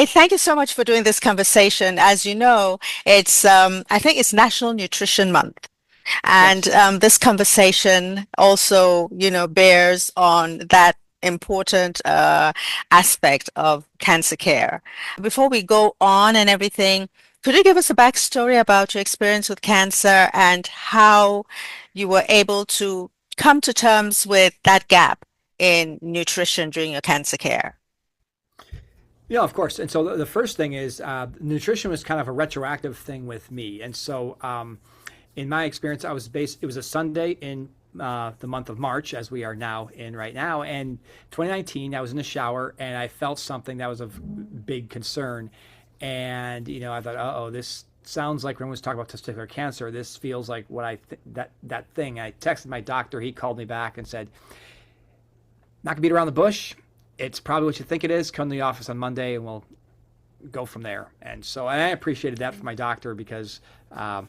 Hey, thank you so much for doing this conversation. As you know, it's I think it's National Nutrition Month. And Yes. this conversation also, bears on that important aspect of cancer care. Before we go on and everything, could you give us a backstory about your experience with cancer and how you were able to come to terms with that gap in nutrition during your cancer care? Yeah, of course. And so the first thing is nutrition was kind of a retroactive thing with me. And so in my experience, it was a Sunday in the month of March, as we are now in right now. And 2019, I was in the shower and I felt something that was of big concern. And, I thought, oh, this sounds like when we was talking about testicular cancer. This feels like what that thing. I texted my doctor. He called me back and said, not gonna beat around the bush. It's probably what you think it is. Come to the office on Monday and we'll go from there. And I appreciated that from my doctor because I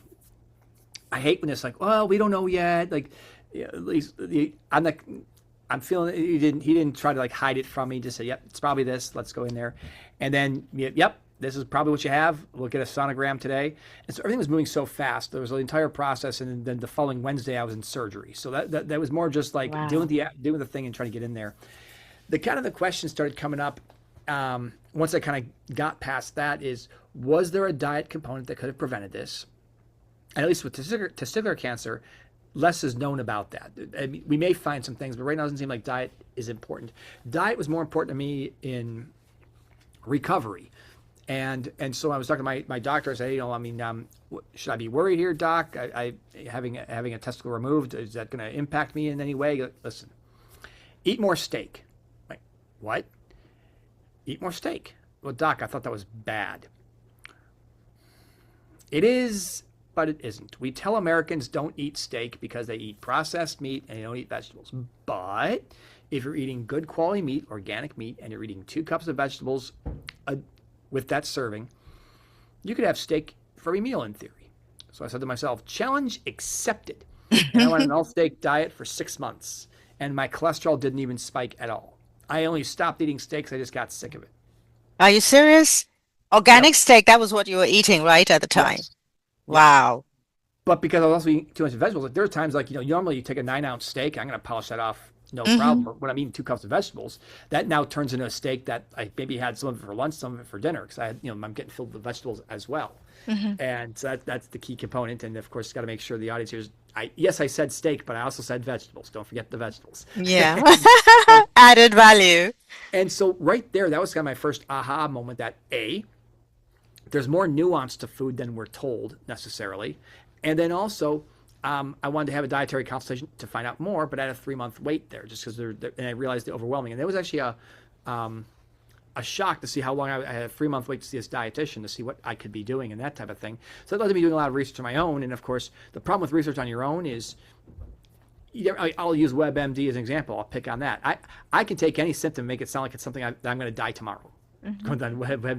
hate when it's like, well, we don't know yet. Like, yeah, at least I'm feeling he didn't try to like hide it from me. Just say, yep, it's probably this. Let's go in there. And then, yep, this is probably what you have. We'll get a sonogram today. And so everything was moving so fast. There was the entire process. And then the following Wednesday, I was in surgery. So that was more just like Wow. doing the thing and trying to get in there. The questions started coming up once I kind of got past that is, was there a diet component that could have prevented this? And at least with testicular cancer, less is known about that. I mean, we may find some things, but right now it doesn't seem like diet is important. Diet was more important to me in recovery. And so I was talking to my doctor. I said, should I be worried here, doc? I having a testicle removed, is that going to impact me in any way? Listen, eat more steak. Like, what? Eat more steak. Well, doc, I thought that was bad. It is, but it isn't. We tell Americans don't eat steak because they eat processed meat and they don't eat vegetables. But if you're eating good quality meat, organic meat, and you're eating 2 cups of vegetables with that serving, you could have steak for every meal in theory. So I said to myself, challenge accepted. And I went on an all steak diet for 6 months, and my cholesterol didn't even spike at all. I only stopped eating steaks. I just got sick of it. Are you serious? Yep. Organic steak, that was what you were eating, right, at the time? Yes. Yep. Wow. But because I was also eating too much vegetables, like there are times like, normally you take a 9 ounce steak, I'm going to polish that off, no problem. Hmm. But when I'm eating 2 cups of vegetables, that now turns into a steak that I maybe had some of it for lunch, some of it for dinner, because I'm getting filled with vegetables as well. Hmm. And so that's the key component. And of course, got to make sure the audience hears. Yes, I said steak, but I also said vegetables. Don't forget the vegetables. Yeah. and, Added value. and so right there, that was kind of my first aha moment that there's more nuance to food than we're told necessarily. And then also, I wanted to have a dietary consultation to find out more, but I had a 3 month wait there just because and I realized the overwhelming. And there was actually a shock to see how long I had a 3 month wait to see this dietitian to see what I could be doing and that type of thing. So that led to me doing a lot of research on my own. And of course, the problem with research on your own is, I'll use WebMD as an example. I'll pick on that. I can take any symptom and make it sound like it's something that I'm going to die tomorrow. Hmm.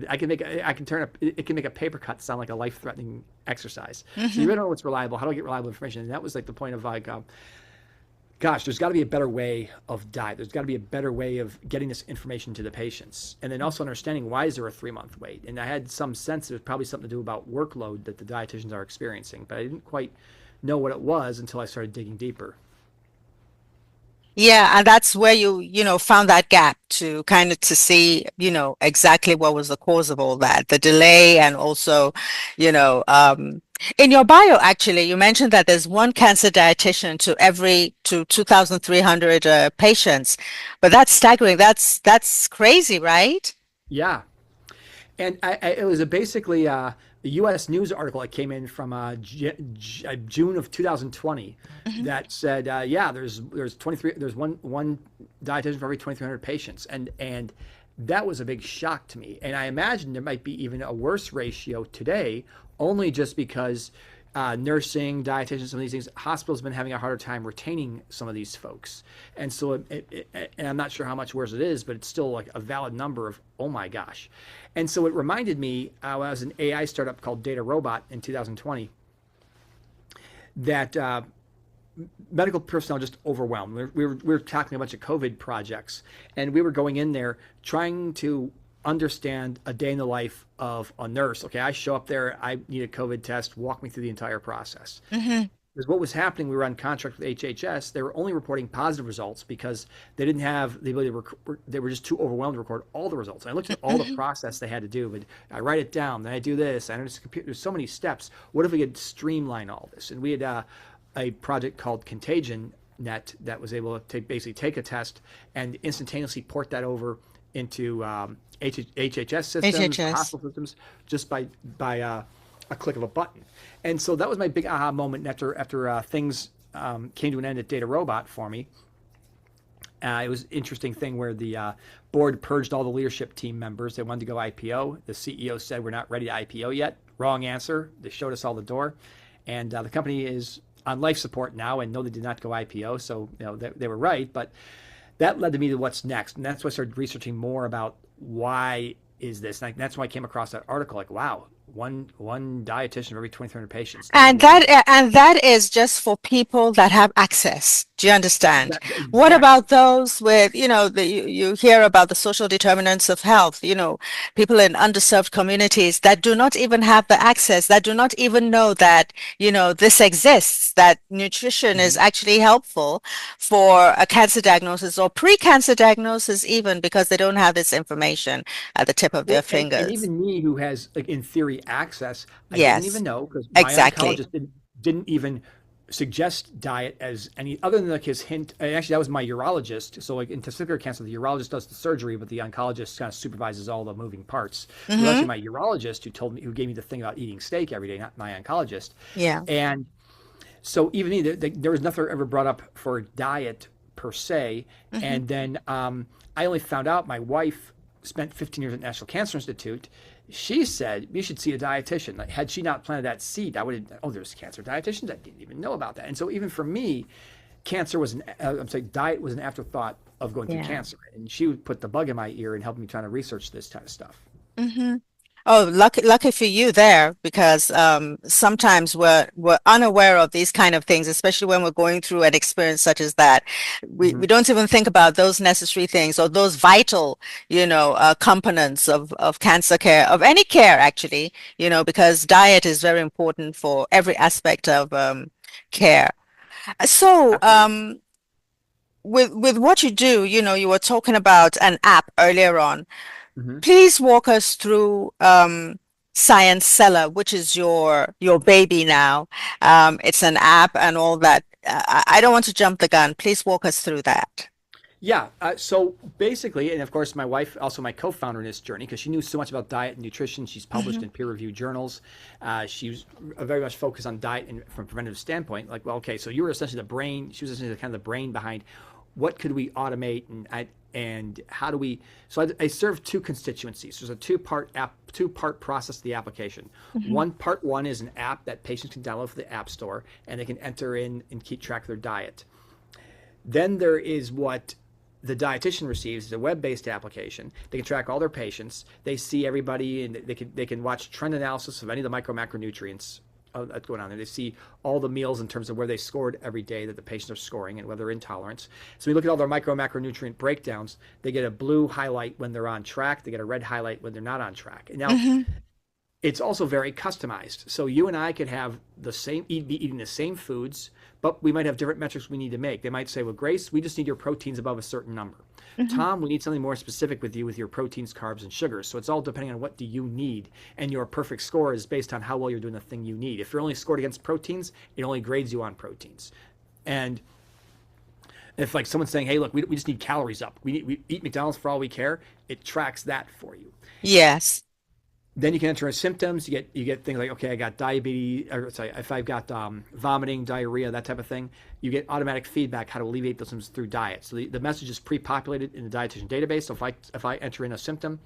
I can turn it can make a paper cut sound like a life threatening exercise. So you Hmm. really know what's reliable. How do I get reliable information? And that was like the point of like, gosh, there's got to be a better way of diet. There's got to be a better way of getting this information to the patients, and then also understanding why is there a 3 month wait. And I had some sense it was probably something to do about workload that the dietitians are experiencing, but I didn't quite know what it was until I started digging deeper. Yeah, and that's where you found that gap to kind of to see, exactly what was the cause of all that, the delay, and also, in your bio, actually, you mentioned that there's one cancer dietitian to 2,300 patients, but that's staggering. That's crazy, right? Yeah, and it was basically a U.S. news article that came in from June of 2020 Hmm. that said, yeah, there's 23, there's one dietitian for every 2,300 patients, and that was a big shock to me. And I imagine there might be even a worse ratio today, only just because nursing, dietitians, some of these things, hospitals have been having a harder time retaining some of these folks. And so, and I'm not sure how much worse it is, but it's still like a valid number of, oh my gosh. And so it reminded me, when I was an AI startup called Data Robot in 2020, that medical personnel just overwhelmed. We were tackling a bunch of COVID projects, and we were going in there trying to understand a day in the life of a nurse. Okay, I show up there, I need a COVID test, walk me through the entire process. Hmm. Because what was happening, we were on contract with HHS. They were only reporting positive results because they didn't have the ability to they were just too overwhelmed to record all the results. And I looked at all the Hmm. process they had to do, but I write it down, then I do this, I understand computer. There's so many steps. What if we could streamline all this? And we had a project called Contagion Net that was able to basically take a test and instantaneously port that over into HHS systems, HHS. hospital systems, just by a click of a button. And so that was my big aha moment after things came to an end at Data Robot for me. It was an interesting thing where the board purged all the leadership team members. They wanted to go IPO. The CEO said, "We're not ready to IPO yet." Wrong answer. They showed us all the door. And the company is on life support now, and no, they did not go IPO. So they were right. But that led to me to what's next. And that's why I started researching more about why is this. And that's why I came across that article. Like, wow, one dietitian for every 2,300 patients. And that is just for people that have access. Do you understand? What Exactly. about those with, you hear about the social determinants of health, people in underserved communities that do not even have the access, that do not even know that, this exists, that nutrition is Mhm. actually helpful for a cancer diagnosis or pre-cancer diagnosis, even because they don't have this information at the tip of their Well, and fingers. even me, who has, like, in theory, access, I didn't even Yes, know because my exactly. oncologist didn't even suggest diet as any other than like his hint. And actually, that was my urologist. So, like in testicular cancer, the urologist does the surgery, but the oncologist kind of supervises all the moving parts. It was Mm-hmm. actually my urologist who gave me the thing about eating steak every day, not my oncologist. Yeah. And so even me, there was nothing ever brought up for diet per se. Mm-hmm. And then I only found out my wife spent 15 years at National Cancer Institute. She said you should see a dietitian. Like, had she not planted that seed, I would have. Oh, there's cancer dietitians. I didn't even know about that. And so even for me, cancer was an. I'm saying diet was an afterthought of going through Yeah. cancer. And she would put the bug in my ear and help me trying to research this kind of stuff. Mm-hmm. Oh, lucky for you there, because sometimes we're unaware of these kind of things, especially when we're going through an experience such as that. We Hmm. don't even think about those necessary things or those vital, components of cancer care, of any care actually, because diet is very important for every aspect of care. So, Absolutely. with what you do, you were talking about an app earlier on. Hmm. Please walk us through Sciencella, which is your baby now. It's an app and all that. I don't want to jump the gun. Please walk us through that. Yeah. So basically, and of course, my wife, also my co-founder in this journey, because she knew so much about diet and nutrition. She's published Hmm. in peer-reviewed journals. She was very much focused on diet and from a preventative standpoint. Like, well, okay, so you were essentially the brain. She was essentially kind of the brain behind what could we automate and how do we. So I serve two constituencies. There's a two-part process of the application. Hmm. Part one is an app that patients can download for the App Store, and they can enter in and keep track of their diet. Then there is what the dietitian receives, is a web-based application. They can track all their patients. They see everybody, and they can watch trend analysis of any of the micro macronutrients that's going on there. They see all the meals in terms of where they scored every day that the patients are scoring and whether they're intolerant. So we look at all their micro macronutrient breakdowns. They get a blue highlight when they're on track. They get a red highlight when they're not on track. And now Hmm. it's also very customized. So you and I could have be eating the same foods, but we might have different metrics we need to make. They might say, well, Grace, we just need your proteins above a certain number. Hmm. Tom, we need something more specific with you with your proteins, carbs, and sugars. So it's all depending on what do you need. And your perfect score is based on how well you're doing the thing you need. If you're only scored against proteins, it only grades you on proteins. And if like someone's saying, hey, look, we just need calories up. We eat McDonald's for all we care, it tracks that for you. Yes. Then you can enter in symptoms. You get things like, okay, I got diabetes, or sorry, if I've got vomiting, diarrhea, that type of thing. You get automatic feedback how to alleviate those symptoms through diet. So the message is pre-populated in the dietitian database. So if I enter in a symptom,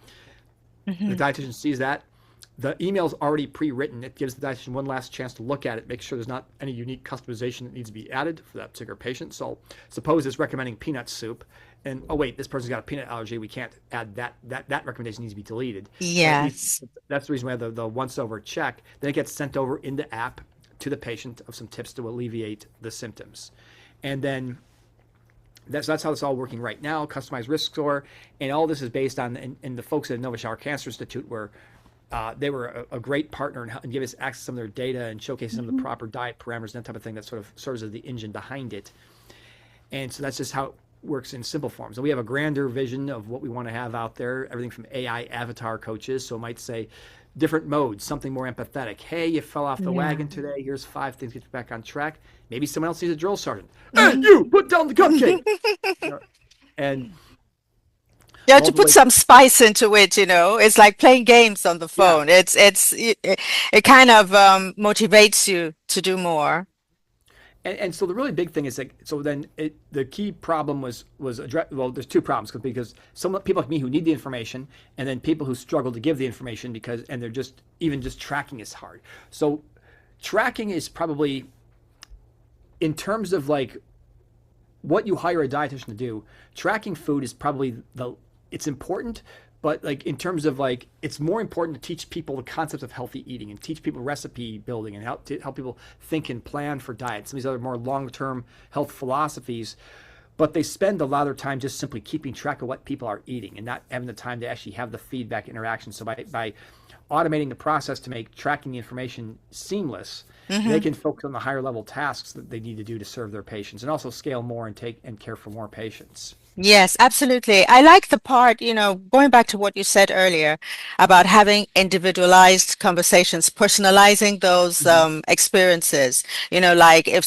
the Hmm. dietitian sees that. The email's already pre-written. It gives the dietitian one last chance to look at it, make sure there's not any unique customization that needs to be added for that particular patient. So suppose it's recommending peanut soup, and oh wait, this person's got a peanut allergy. We can't add that. That recommendation needs to be deleted. So Yes. that's the reason we have the once over check. Then it gets sent over in the app to the patient of some tips to alleviate the symptoms, and then That's how it's all working right now. Customized risk score, and all this is based on and the folks at Nova Shower Cancer Institute were they were a great partner and give us access to some of their data and showcase some of the Mhm. proper diet parameters and that type of thing that sort of serves as the engine behind it. And so that's just how it works in simple forms. And we have a grander vision of what we want to have out there, everything from AI avatar coaches. So it might say different modes, something more empathetic. Hey, you fell off the Yeah. wagon today. Here's 5 things to get you back on track. Maybe someone else needs a drill sergeant. Hey, Mhm. you put down the cupcake. You know, and Yeah, all to the put way, some spice into it, it's like playing games on the yeah. phone. It kind of motivates you to do more. And so the really big thing is like so then the key problem was address well there's two problems because some people like me who need the information and then people who struggle to give the information because and they're just even just tracking is hard. So tracking is probably in terms of like what you hire a dietitian to do, tracking food is probably the it's important, but like in terms of like it's more important to teach people the concepts of healthy eating and teach people recipe building and help people think and plan for diet. Some of these other more long-term health philosophies, but they spend a lot of their time just simply keeping track of what people are eating and not having the time to actually have the feedback interaction. So by automating the process to make tracking the information seamless, they Hmm. can focus on the higher level tasks that they need to do to serve their patients and also scale more and take and care for more patients. Yes, absolutely. I like the part, going back to what you said earlier about having individualized conversations, personalizing those Mhm. experiences. Like if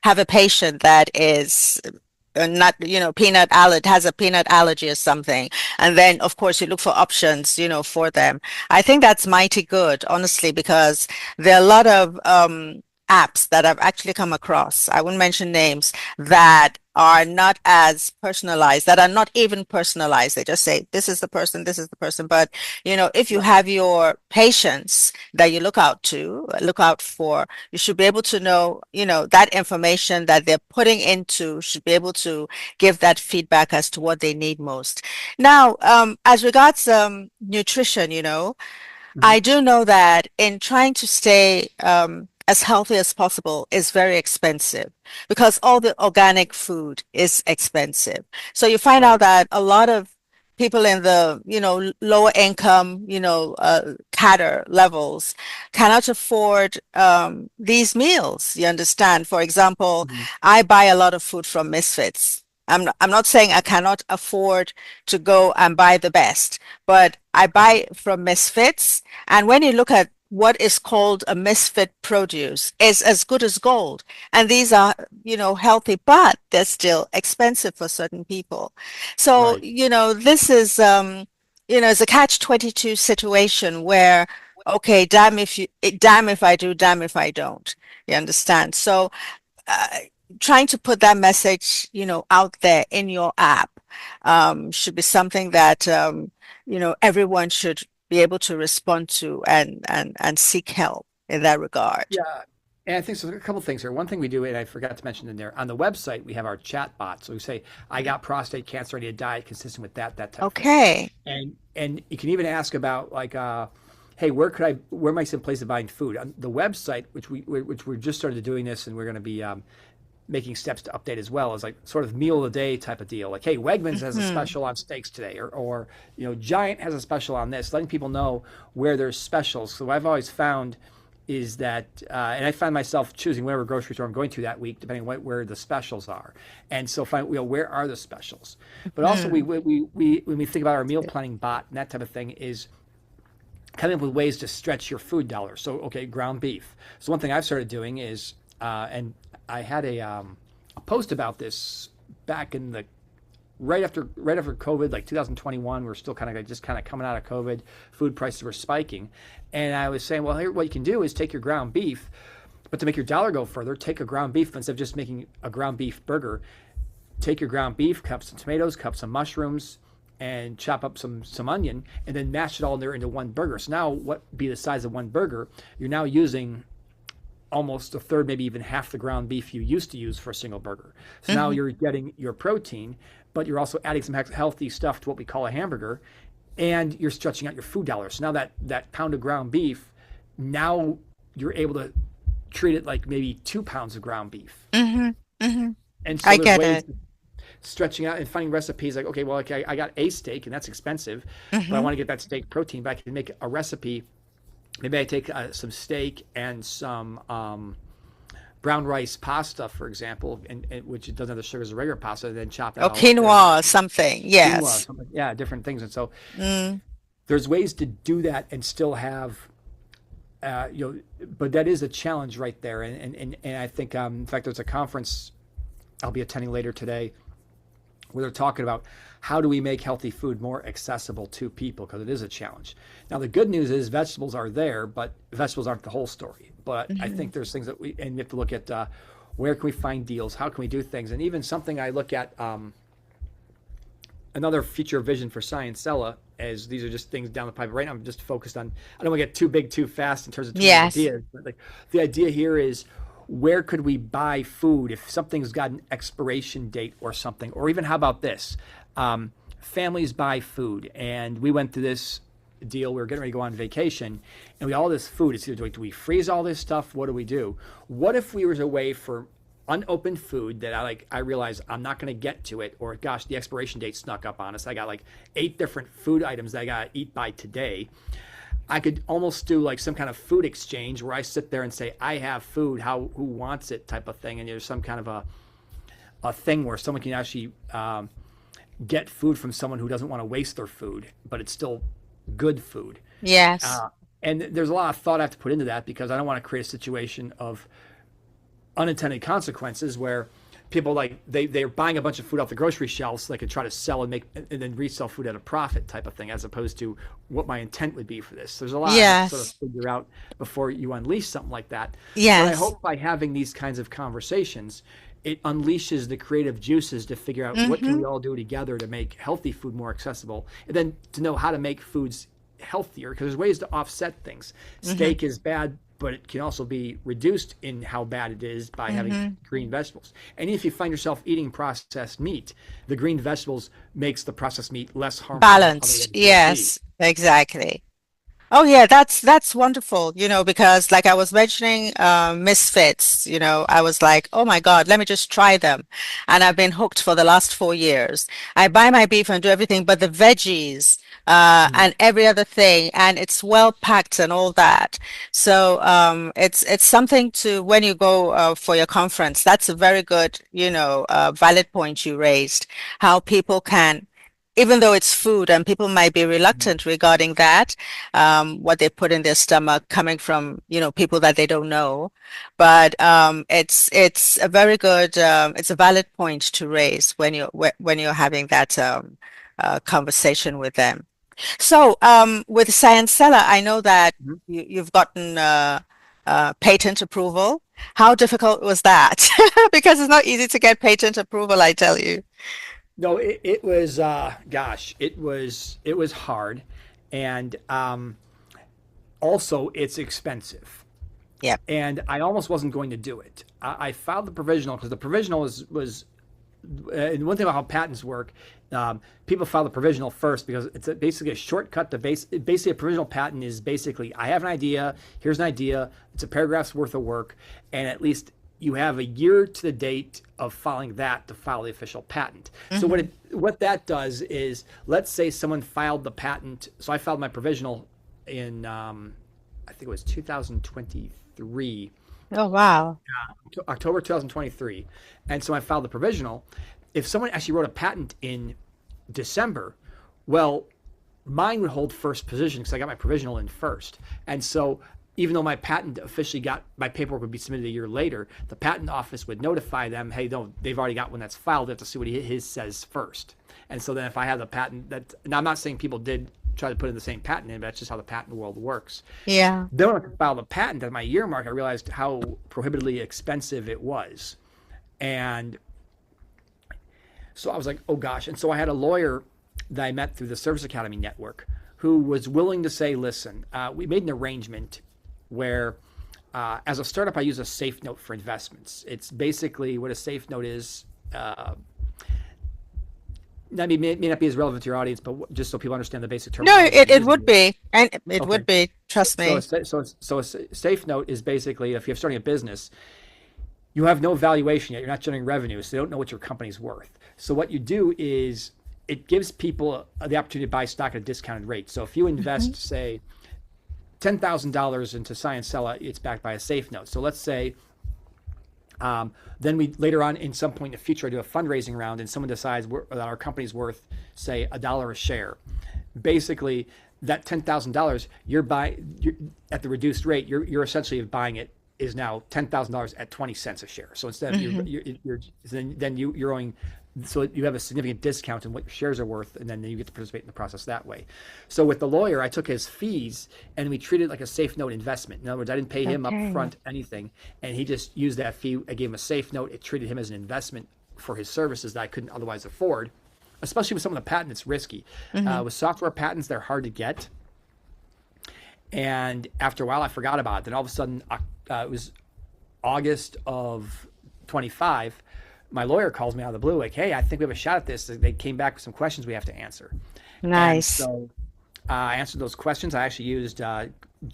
have a patient that is not, peanut allergy, has a peanut allergy or something. And then, of course, you look for options, for them. I think that's mighty good, honestly, because there are a lot of apps that I've actually come across. I won't mention names that are not as personalized, that are not even personalized. They just say, this is the person, this is the person. But, if you Right. have your patients that you look out for, you should be able to know, that information that they're putting into should be able to give that feedback as to what they need most. Now, as regards nutrition, Mhm. I do know that in trying to stay as healthy as possible is very expensive because all the organic food is expensive. So you find out Right. that a lot of people in the, lower income, cadre levels cannot afford these meals. You understand? For example, Mhm. I buy a lot of food from Misfits. I'm not saying I cannot afford to go and buy the best, but I Right. buy from Misfits, and when you look at what is called a misfit produce, is as good as gold. And these are, healthy, but they're still expensive for certain people. So, Right. this is, it's a catch-22 situation where, okay, damn if I do, damn if I don't. You understand? So, uh, trying to put that message, out there in your app, should be something that, everyone should be able to respond to and seek help in that regard. Yeah. And I think so. A couple of things here. One thing we do, and I forgot to mention in there, on the website we have our chat bot. So we say, "I got prostate cancer. I need a diet consistent with that type of thing." Okay. And you can even ask about like, "Hey, where am I some place of buying food?" On the website, which we just started doing this, and we're going to be making steps to update as well, is like sort of meal of the day type of deal. Like, hey, Wegmans has a Hmm. special on steaks today, or Giant has a special on this. Letting people know where there's specials. So what I've always found is that, and I find myself choosing whatever grocery store I'm going to that week, depending on where the specials are. And so find, where are the specials? But also Hmm. we when we think about our meal planning bot and that type of thing is coming up with ways to stretch your food dollars. So, okay, ground beef. So one thing I've started doing is, and I had a post about this back in the right after COVID, like 2021. We're still kind of coming out of COVID. Food prices were spiking, and I was saying, well, here what you can do is take your ground beef, but to make your dollar go further, take a ground beef instead of just making a ground beef burger. Take your ground beef, cut some tomatoes, cut some mushrooms, and chop up some onion, and then mash it all in there into one burger. So now, what be the size of one burger? You're now using almost a third, maybe even half the ground beef you used to use for a single burger. So now Hmm. you're getting your protein, but you're also adding some healthy stuff to what we call a hamburger, and you're stretching out your food dollars. So now that pound of ground beef, now you're able to treat it like maybe 2 pounds of ground beef. Hmm. Hmm. And so I there's get ways it. stretching out and finding recipes like, okay, well, okay, I got a steak and that's expensive, but I Hmm. want to get that steak protein, but I can make a recipe. Maybe I take some steak and some brown rice pasta, for example, and which doesn't have the sugars of regular pasta, and then chop that Or all up there. quinoa or something. Quinoa, Yes. something, yeah, different things. And so Mm. there's ways to do that and still have, but that is a challenge right there. And I think, in fact, there's a conference I'll be attending later today where they're talking about how do we make healthy food more accessible to people because it is a challenge. Now the good news is vegetables are there, but vegetables aren't the whole story. But I Hmm. think there's things that we have to look at. Where can we find deals? How can we do things? And even something I look at, another future vision for Sciencella, as these are just things down the pipe. Right now, I'm just focused on. I don't want to get too big too fast in terms of too many Yes. ideas. But like the idea here is, where could we buy food if something's got an expiration date or something? Or even how about this? Families buy food, and we went through this deal. We were getting ready to go on vacation, and we all this food. It's either do we freeze all this stuff? What do we do? What if we was a way for unopened food that I realize I'm not going to get to it, or gosh, the expiration date snuck up on us. I got like 8 different food items that I got to eat by today. I could almost do like some kind of food exchange where I sit there and say, I have food, who wants it type of thing. And there's some kind of a thing where someone can actually get food from someone who doesn't want to waste their food, but it's still good food. Yes. Uh, and there's a lot of thought I have to put into that because I don't want to create a situation of unintended consequences where people like they're buying a bunch of food off the grocery shelves so they could try to sell and make and then resell food at a profit type of thing, as opposed to what my intent would be for this. There's a lot I have to sort of Yes. figure out before you unleash something like that. But I Yes. hope by having these kinds of conversations, it unleashes the creative juices to figure out what can Hmm. we all do together to make healthy food more accessible, and then to know how to make foods healthier because there's ways to offset things. Hmm. Steak is bad, but it can also be reduced in how bad it is by having Hmm. green vegetables. And if you find yourself eating processed meat, the green vegetables makes the processed meat less harmful than it Balanced. otherwise would be. Yes. Exactly. Oh yeah, that's wonderful, because like I was mentioning misfits, I was like, oh my God, let me just try them. And I've been hooked for the last 4 years. I buy my beef and do everything but the veggies Mhm. and every other thing, and it's well packed and all that. So it's something to when you go for your conference, that's a very good, valid point you raised, how people can even though it's food and people might be reluctant regarding that, what they put in their stomach coming from, people that they don't know. But it's a very good, it's a valid point to raise when you're having that conversation with them. So with Sciencella, I know that Mhm. you've gotten patent approval. How difficult was that? Because it's not easy to get patent approval, I tell you. No, it was gosh, it was hard, and also it's expensive. Yep. And I almost wasn't going to do it. I filed the provisional because the provisional was and one thing about how patents work, people file the provisional first because it's basically a shortcut to basically a provisional patent is basically I have an idea, here's an idea, it's a paragraph's worth of work, and at least you have a year to the date of filing that to file the official patent. So Hmm. what that does is, let's say someone filed the patent. So I filed my provisional in I think it was 2023, Oh, wow. October 2023, and so I filed the provisional. If someone actually wrote a patent in December, well, mine would hold first position because I got my provisional in first. And so even though my patent officially got my paperwork would be submitted a year later, the patent office would notify them, hey, no, they've already got one that's filed. They have to see what his says first. And so then if I have the patent that, now I'm not saying people did try to put in the same patent in, but that's just how the patent world works. Yeah. Then when I filed the patent at my year mark, I realized how prohibitively expensive it was. And so I was like, oh gosh. And so I had a lawyer that I met through the Service Academy Network who was willing to say, listen, we made an arrangement where as a startup, I use a safe note for investments. It's basically what a safe note is. May not be as relevant to your audience, but just so people understand the basic No, terminology it, I'm it using would here. be. And it Okay. would be. So, Trust so, me. a, so, so a safe note is basically if you're starting a business, you have no valuation yet. You're not generating revenue, so they don't know what your company's worth. So what you do is it gives people the opportunity to buy stock at a discounted rate. So if you invest, say, $10,000 into Sciencella, it's backed by a safe note. So let's say then we later on in some point in the future I do a fundraising round and someone decides that our company's worth, say, $1 a share. Basically, that $10,000 you're at the reduced rate, you're essentially buying it is now $10,000 at 20 cents a share. So instead of Hmm. you're owing, so you have a significant discount in what your shares are worth, and then you get to participate in the process that way. So with the lawyer, I took his fees and we treated it like a safe note investment. In other words, I didn't pay him up Okay. front anything, and he just used that fee. I gave him a safe note. It treated him as an investment for his services that I couldn't otherwise afford, especially with some of the patents. It's risky. Hmm. With software patents, they're hard to get. And after a while, I forgot about it. Then all of a sudden, it was August of 25. My lawyer calls me out of the blue, like, "Hey, I think we have a shot at this." They came back with some questions we have to answer, and Nice. so I answered those questions. I actually used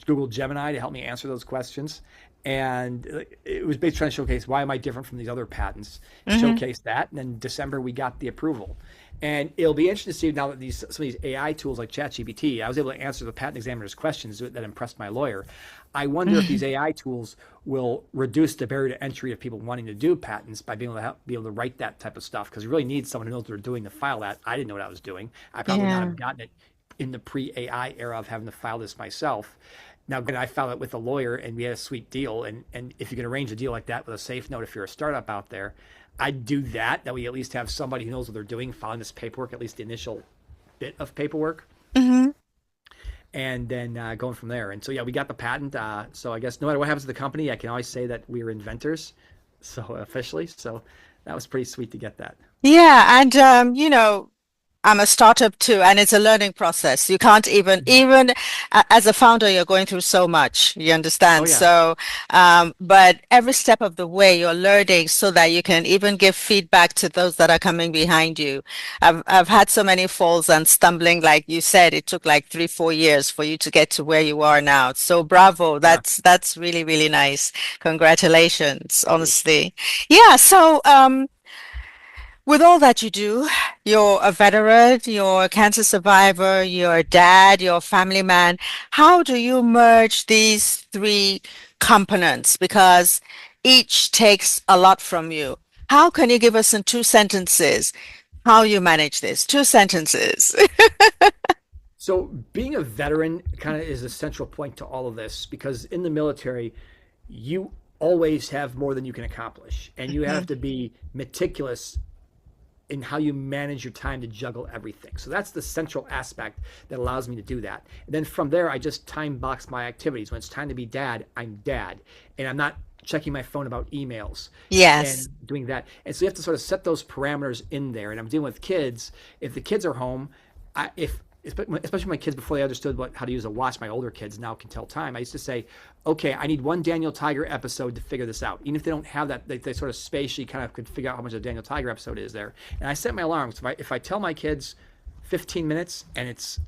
Google Gemini to help me answer those questions, and it was basically trying to showcase why am I different from these other patents. Hmm. Showcase that, and then December we got the approval. And it'll be interesting to see now that some of these AI tools like ChatGPT, I was able to answer the patent examiner's questions that impressed my lawyer. I wonder if these AI tools will reduce the barrier to entry of people wanting to do patents by being able to be able to write that type of stuff, because you really need someone who knows what they're doing to file that. I didn't know what I was doing. I probably would not Yeah. have gotten it in the pre-AI era of having to file this myself. Now, granted, I filed it with a lawyer and we had a sweet deal. And if you can arrange a deal like that with a safe note, if you're a startup out there, I'd do that. That we at least have somebody who knows what they're doing filing this paperwork, at least the initial bit of paperwork, Hmm. and then going from there. And so, yeah, we got the patent. So I guess no matter what happens to the company, I can always say that we were inventors. So officially, so that was pretty sweet to get that. Yeah, and I'm a startup too, and it's a learning process. You can't even as a founder, you're going through so much, you Oh understand? yeah, So, but every step of the way, you're learning so that you can even give feedback to those that are coming behind you. I've had so many falls and stumbling, like you said, it took like 3, 4 years for you to get to where you are now. So bravo, yeah. that's really, really nice. Congratulations, Thank you. honestly. Yeah, so with all that you do, you're a veteran, you're a cancer survivor, you're a dad, you're a family man. How do you merge these three components? Because each takes a lot from you. How can you give us in 2 sentences how you manage this? 2 sentences. So being a veteran kind of is a central point to all of this, because in the military, you always have more than you can accomplish, and you have Mhm. to be meticulous in how you manage your time to juggle everything. So that's the central aspect that allows me to do that. And then from there, I just time box my activities. When it's time to be dad, I'm dad, and I'm not checking my phone about emails and Yes. doing that. And so you have to sort of set those parameters in there. And I'm dealing with kids. If the kids are home, if especially my kids before they understood how to use a watch, my older kids now can tell time. I used to say, okay, I need one Daniel Tiger episode to figure this out. Even if they don't have that, they sort of spatially kind of could figure out how much a Daniel Tiger episode is there. And I set my alarms. If I tell my kids 15 minutes and it's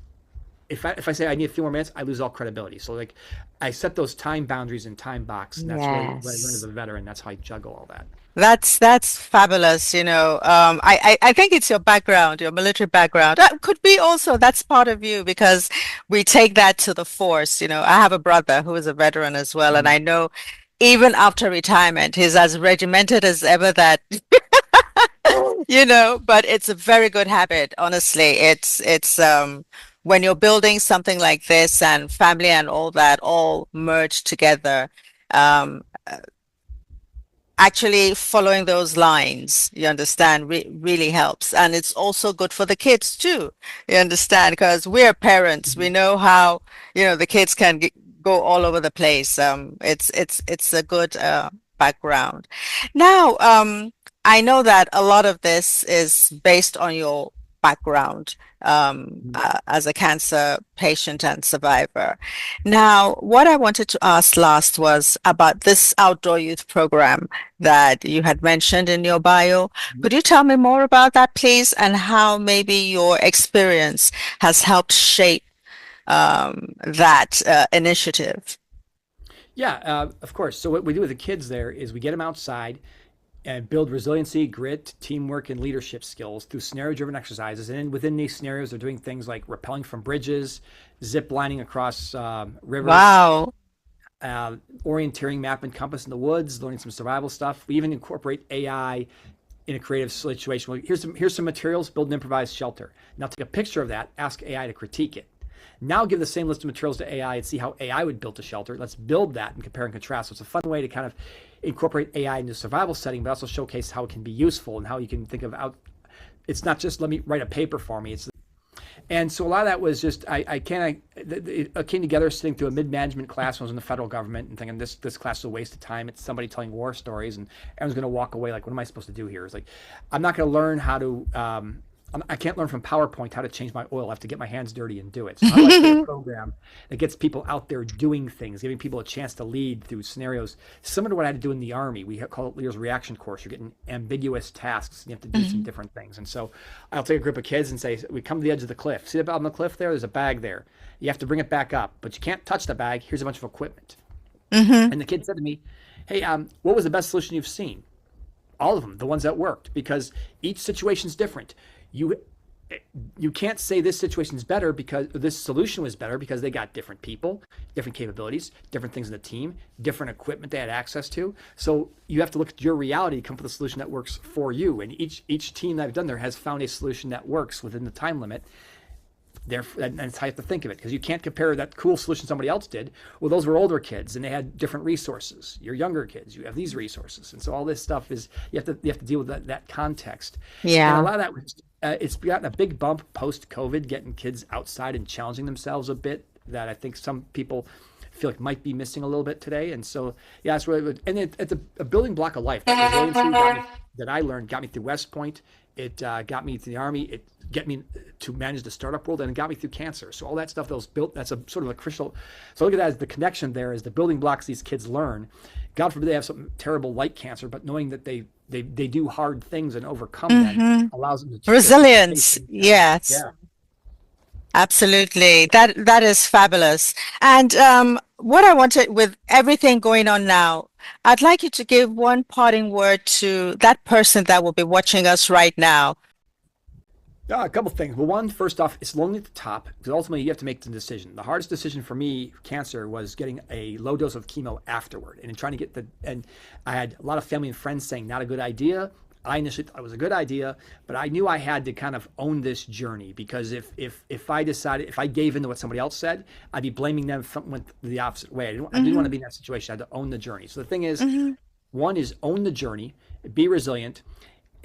if I say I need a few more minutes, I lose all credibility. So like I set those time boundaries and time box, and that's really what I learned as Yes. a veteran. That's how I juggle all that. That's fabulous, you know. I think it's your background, your military background. That could be also that's part of you because we take that to the force. You know, I have a brother who is a veteran as well, and Mm-hmm. I know even after retirement, he's as regimented as ever that but it's a very good habit, honestly. It's when you're building something like this and family and all that all merged together. Um, Actually following those lines, you understand, really helps. And it's also good for the kids too, you understand, because we're parents. Mm-hmm. We know how, the kids can go all over the place. It's a good background. Now, I know that a lot of this is based on your background as a cancer patient and survivor. Now, what I wanted to ask last was about this outdoor youth program that you had mentioned in your bio. Mm-hmm. Could you tell me more about that, please, and how maybe your experience has helped shape that initiative? Yeah, of course. So what we do with the kids there is we get them outside and build resiliency, grit, teamwork, and leadership skills through scenario-driven exercises. And then within these scenarios, they're doing things like rappelling from bridges, zip lining across rivers, Wow. orienteering map and compass in the woods, learning some survival stuff. We even incorporate AI in a creative situation. Well, here's some materials, build an improvised shelter. Now take a picture of that, ask AI to critique it. Now give the same list of materials to AI and see how AI would build a shelter. Let's build that and compare and contrast. So it's a fun way to kind of incorporate AI into a survival setting, but also showcase how it can be useful and how you can think of out. It's not just let me write a paper for me. It's and so a lot of that was just it came together sitting through a mid-management class when I was in the federal government and thinking this class is a waste of time. It's somebody telling war stories and everyone's going to walk away like, what am I supposed to do here? It's like, I'm not going to learn how to I can't learn from PowerPoint how to change my oil. I have to get my hands dirty and do it. So how do I create a program that gets people out there doing things, giving people a chance to lead through scenarios similar to what I had to do in the Army? We call it Leader's Reaction Course. You're getting ambiguous tasks. And you have to do some different things. And so I'll take a group of kids and say, we come to the edge of the cliff. See on the cliff there? There's a bag there. You have to bring it back up, but you can't touch the bag. Here's a bunch of equipment. Hmm. And the kid said to me, hey, what was the best solution you've seen? All of them, the ones that worked, because each situation is different. You you can't say this situation is better because this solution was better because they got different people, different capabilities, different things in the team, different equipment they had access to. So you have to look at your reality to come up with a solution that works for you. And each team that I've done there has found a solution that works within the time limit. And that's how you have to think of it, because you can't compare that cool solution somebody else did. Well, those were older kids and they had different resources. You're younger kids, you have these resources, and so all this stuff is you have to deal with that context. And a Yeah. lot of that was it's gotten a big bump post COVID, getting kids outside and challenging themselves a bit. That I think some people feel like might be missing a little bit today. And so yeah, it's really, and it's a building block of life. That resiliency that I learned got me through West Point. It got me to the Army. It get me to manage the startup world, and it got me through cancer. So all that stuff that was built, that's a sort of a crystal. So look at that as the connection there, is the building blocks these kids learn. God forbid they have something terrible like cancer, but knowing that they do hard things and overcome them Hmm. allows them to face Resilience. and challenge. Yes. Yeah. Absolutely. That is fabulous. And what I wanted, with everything going on now, I'd like you to give one parting word to that person that will be watching us right now. A couple things. Well, one, first off, it's lonely at the top because ultimately you have to make the decision. The hardest decision for me, cancer, was getting a low dose of chemo afterward, and in trying to get and I had a lot of family and friends saying not a good idea. I initially thought it was a good idea, but I knew I had to kind of own this journey, because if I gave in to what somebody else said, I'd be blaming them if something went the opposite way. I didn't want Hmm. to be in that situation. I had to own the journey. So the thing is, Hmm. one is own the journey, be resilient,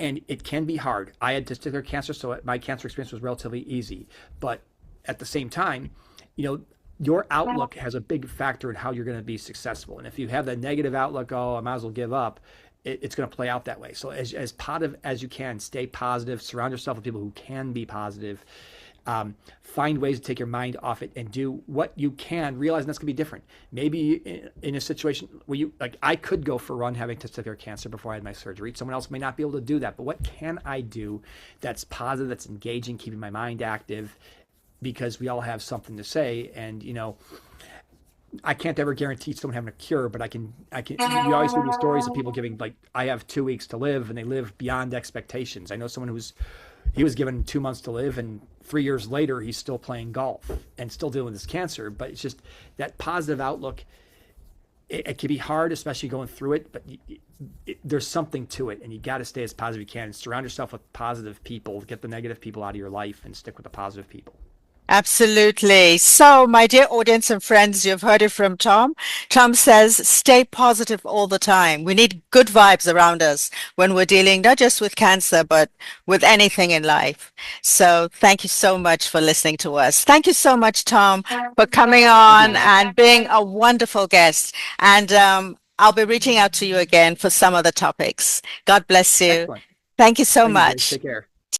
and it can be hard. I had testicular cancer, so my cancer experience was relatively easy. But at the same time, you know, your outlook has a big factor in how you're going to be successful. And if you have that negative outlook, oh, I might as well give up, it's going to play out that way. So as positive as you can, stay positive, surround yourself with people who can be positive. Find ways to take your mind off it and do what you can, realizing that's going to be different. Maybe in a situation where I could go for a run having testicular cancer before I had my surgery. Someone else may not be able to do that, but what can I do that's positive, that's engaging, keeping my mind active? Because we all have something to say, and I can't ever guarantee someone having a cure, but I can. You always hear these stories of people giving, like, I have 2 weeks to live, and they live beyond expectations. I know someone he was given 2 months to live, and 3 years later he's still playing golf and still dealing with his cancer. But it's just that positive outlook. It can be hard, especially going through it, but there's something to it, and you got to stay as positive as you can and surround yourself with positive people. Get the negative people out of your life and stick with the positive people. Absolutely. So, my dear audience and friends, you've heard it from Tom. Tom says, stay positive all the time. We need good vibes around us when we're dealing not just with cancer, but with anything in life. So, thank you so much for listening to us. Thank you so much, Tom, for coming Thank you, on Anna. and being a wonderful guest. And I'll be reaching out to you again for some other topics. God bless you. Excellent. Thank you so Thank you, Grace. much. Take care.